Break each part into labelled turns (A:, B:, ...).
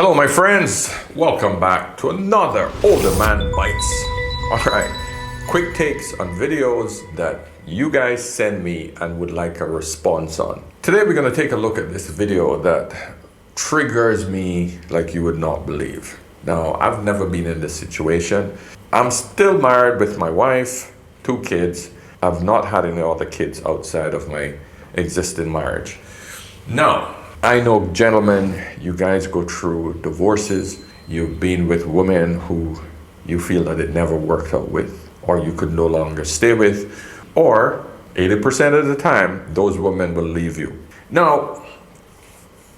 A: Hello, my friends. Welcome back to another Older Man Bites. All right, quick takes on videos that you guys send me and would like a response on. Today, we're going to take a look at this video that triggers me like you would not believe. Now, I've never been in this situation. I'm still married with my wife, 2 kids. I've not had any other kids outside of my existing marriage. Now, I know, gentlemen, you guys go through divorces. You've been with women who you feel that it never worked out with, or you could no longer stay with, or 80% of the time, those women will leave you. Now,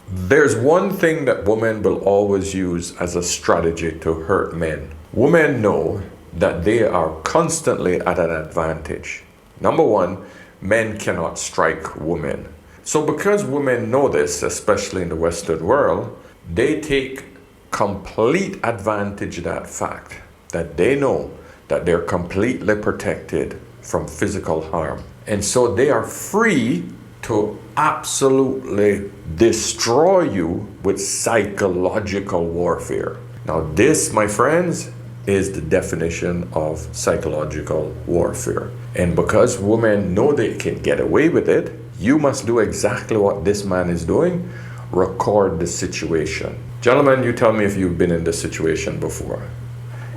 A: there's one thing that women will always use as a strategy to hurt men. Women know that they are constantly at an advantage. Number one, men cannot strike women. So because women know this, especially in the Western world, they take complete advantage of that fact that they know that they're completely protected from physical harm. And so they are free to absolutely destroy you with psychological warfare. Now this, my friends, is the definition of psychological warfare. And because women know they can get away with it, you must do exactly what this man is doing. Record the situation. Gentlemen, you tell me if you've been in this situation before.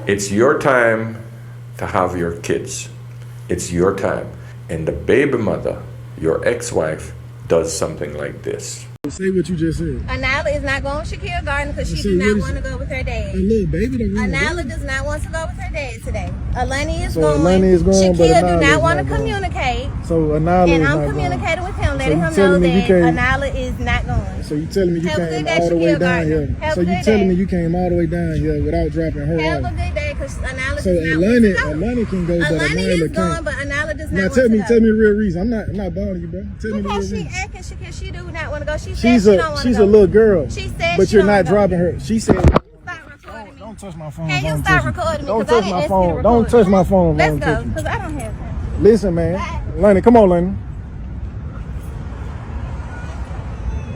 A: It's your time to have your kids. It's your time. And the baby mother, your ex-wife, does something like this.
B: Say what you just said.
C: Anala is not going to Shakira Garden because she does not want to go with her dad.
B: A little baby don't really
C: Anala does not want to go with her dad today. Alani is
B: So
C: going.
B: Alani is going, but
C: Shakira
B: Anala
C: do
B: is
C: not want to
B: not going.
C: communicate.
B: So Anala
C: And
B: is
C: I'm
B: not
C: communicating
B: going.
C: with him, letting
B: you
C: him
B: telling
C: know
B: me you
C: that
B: can't-
C: Anala is not going.
B: So you telling me you
C: Have a
B: came
C: good day,
B: all the way
C: Shakira
B: down
C: Garden.
B: here?
C: Have
B: So
C: a
B: you
C: good
B: telling
C: day.
B: me you came all the way down here without dropping her
C: Have a
B: off?
C: good day because Anala
B: So
C: does not want to go.
B: Alani can go, but
C: Alani
B: Anala
C: is going,
B: can't.
C: but Anala does not
B: Now
C: want
B: tell
C: to
B: me
C: go.
B: the real reason. I'm not bothering you, bro. Tell me the real
C: Because she
B: reason.
C: acting, she do not want to go. She said
B: She's
C: she don't want to
B: she's
C: go.
B: a little girl.
C: She said
B: but
C: she
B: you're
C: don't
B: not
C: wanna go.
B: dropping her. She said.
C: Stop recording me.
B: Don't touch my phone.
C: Can you
B: Don't
C: stop
B: touch it.
C: recording me?
B: Don't
C: 'Cause I
B: touch
C: didn't
B: my
C: ask you to
B: phone. Don't
C: record.
B: touch my phone.
C: Let's
B: Don't
C: go,
B: touch it.
C: because I don't have time.
B: Listen, man. Lenny, come on, Lenny.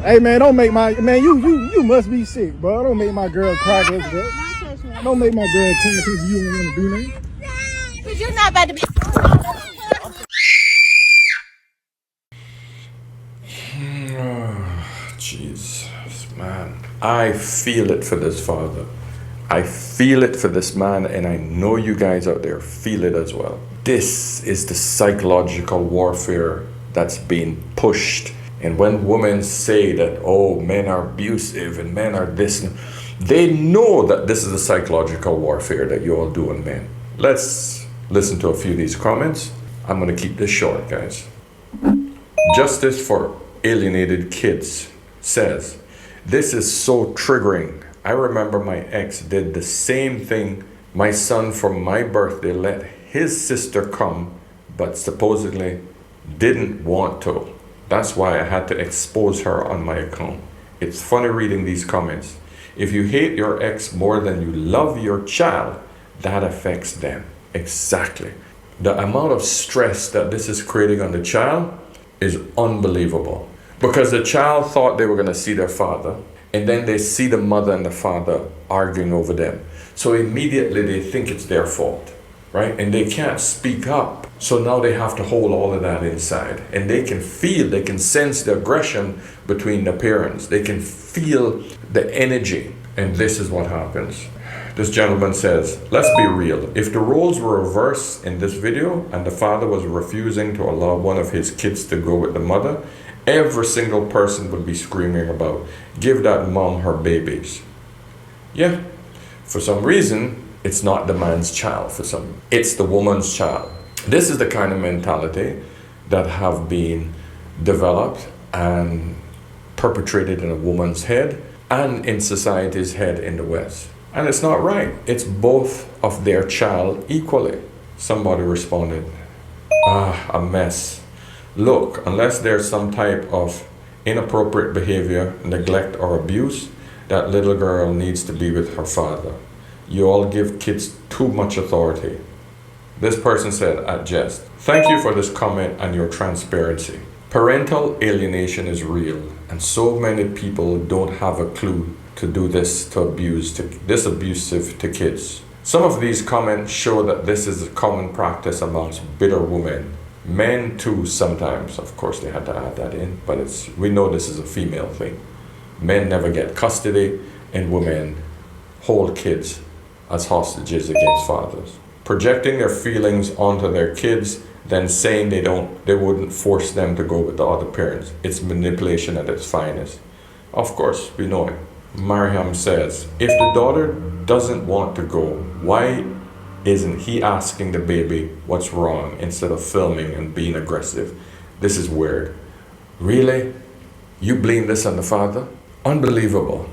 B: Hey, man, don't make my man. You must be sick, bro. Don't make my girl cry, bro.
C: Don't touch me.
B: Don't make my girl cry because you don't want to do that.
C: Because you're not about to be...
A: Jesus, man. I feel it for this father. I feel it for this man, and I know you guys out there feel it as well. This is the psychological warfare that's being pushed. And when women say that, oh, men are abusive and men are this, they know that this is the psychological warfare that you all do on men. Let's listen to a few of these comments. I'm going to keep this short, guys. Justice for Alienated Kids says, this is so triggering. I remember my ex did the same thing. My son for my birthday let his sister come, but supposedly didn't want to. That's why I had to expose her on my account. It's funny reading these comments. If you hate your ex more than you love your child, that affects them. Exactly. The amount of stress that this is creating on the child is unbelievable. Because the child thought they were going to see their father, and then they see the mother and the father arguing over them. So immediately they think it's their fault, right? And they can't speak up. So now they have to hold all of that inside. And they can feel, they can sense the aggression between the parents. They can feel the energy. And this is what happens. This gentleman says, let's be real. If the roles were reversed in this video and the father was refusing to allow one of his kids to go with the mother, every single person would be screaming about, give that mom her babies. Yeah, for some reason, it's not the man's child it's the woman's child. This is the kind of mentality that have been developed and perpetrated in a woman's head and in society's head in the West. And it's not right. It's both of their child equally. Somebody responded, a mess. Look, unless there's some type of inappropriate behavior, neglect or abuse, that little girl needs to be with her father. You all give kids too much authority. This person said at jest, thank you for this comment and your transparency. Parental alienation is real, and so many people don't have a clue to do this to this abusive to kids. Some of these comments show that this is a common practice amongst bitter women. Men too sometimes, of course they had to add that in, but we know this is a female thing. Men never get custody and women hold kids as hostages against fathers. Projecting their feelings onto their kids, then saying they wouldn't force them to go with the other parents. It's manipulation at its finest. Of course, we know it. Mariam says, if the daughter doesn't want to go, why isn't he asking the baby what's wrong instead of filming and being aggressive? This is weird. Really? You blame this on the father? Unbelievable.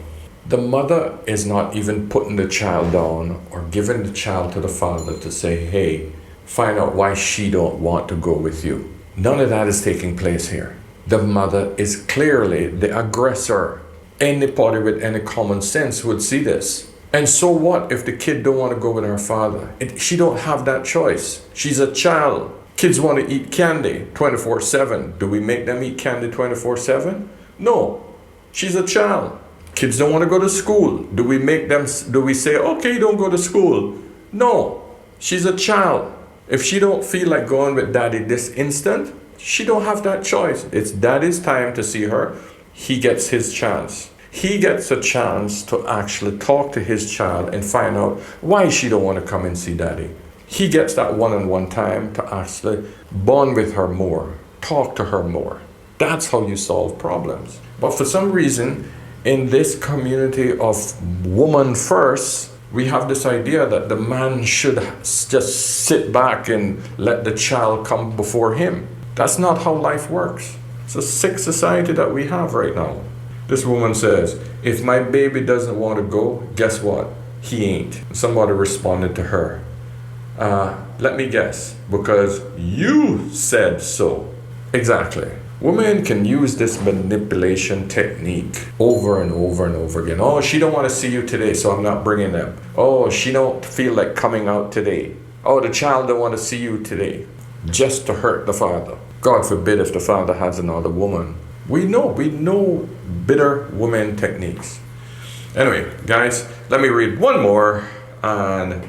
A: The mother is not even putting the child down or giving the child to the father to say, hey, find out why she don't want to go with you. None of that is taking place here. The mother is clearly the aggressor. Anybody with any common sense would see this. And so what if the kid don't want to go with her father? She don't have that choice. She's a child. Kids want to eat candy 24/7. Do we make them eat candy 24/7? No. She's a child. Kids don't want to go to school. Do we say, okay, don't go to school? No. She's a child. If she don't feel like going with daddy this instant, she don't have that choice. It's daddy's time to see her. He gets his chance. He gets a chance to actually talk to his child and find out why she don't want to come and see daddy. He gets that one-on-one time to actually bond with her more, talk to her more. That's how you solve problems. But for some reason, in this community of woman first, we have this idea that the man should just sit back and let the child come before him. That's not how life works. It's a sick society that we have right now. This woman says, if my baby doesn't want to go, guess what? He ain't. Somebody responded to her. Let me guess, because you said so. Exactly. Women can use this manipulation technique over and over and over again. Oh, she don't want to see you today, so I'm not bringing them. Oh, she don't feel like coming out today. Oh, the child don't want to see you today. Just to hurt the father. God forbid if the father has another woman. We know bitter woman techniques. Anyway, guys, let me read one more. And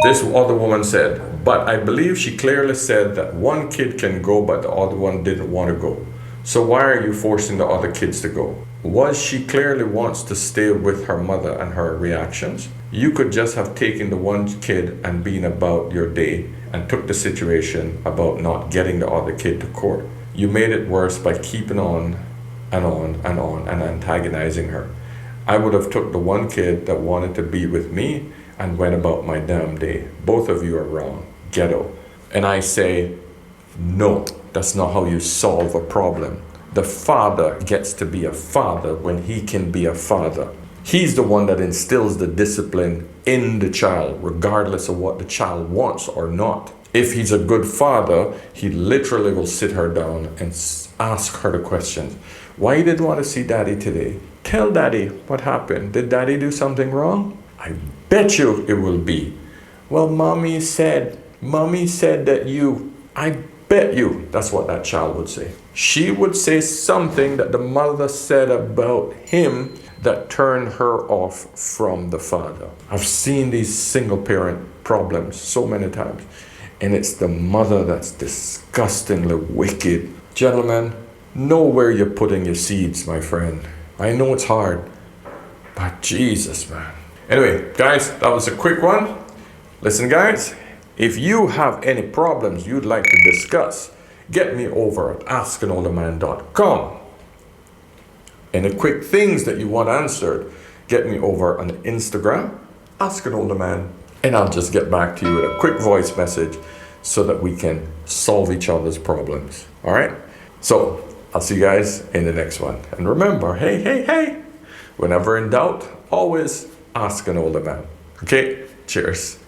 A: this other woman said, but I believe she clearly said that one kid can go, but the other one didn't want to go. So why are you forcing the other kids to go? Was she clearly wants to stay with her mother and her reactions? You could just have taken the one kid and been about your day and took the situation about not getting the other kid to court. You made it worse by keeping on and on and on and antagonizing her. I would have took the one kid that wanted to be with me and went about my damn day. Both of you are wrong. Ghetto. And I say, no, that's not how you solve a problem. The father gets to be a father when he can be a father. He's the one that instills the discipline in the child, regardless of what the child wants or not. If he's a good father, he literally will sit her down and ask her the questions. Why you didn't want to see daddy today? Tell daddy what happened. Did daddy do something wrong? I bet you it will be. Well, mommy said that you, I bet you that's what that child would say. She would say something that the mother said about him that turned her off from the father. I've seen these single parent problems so many times. And it's the mother that's disgustingly wicked. Gentlemen, know where you're putting your seeds, my friend. I know it's hard, but Jesus, man. Anyway, guys, that was a quick one. Listen, guys, if you have any problems you'd like to discuss, get me over at askanolderman.com. Any quick things that you want answered, get me over on Instagram, askanolderman. And I'll just get back to you with a quick voice message so that we can solve each other's problems. All right? So I'll see you guys in the next one. And remember, hey, whenever in doubt, always ask an older man. Okay? Cheers.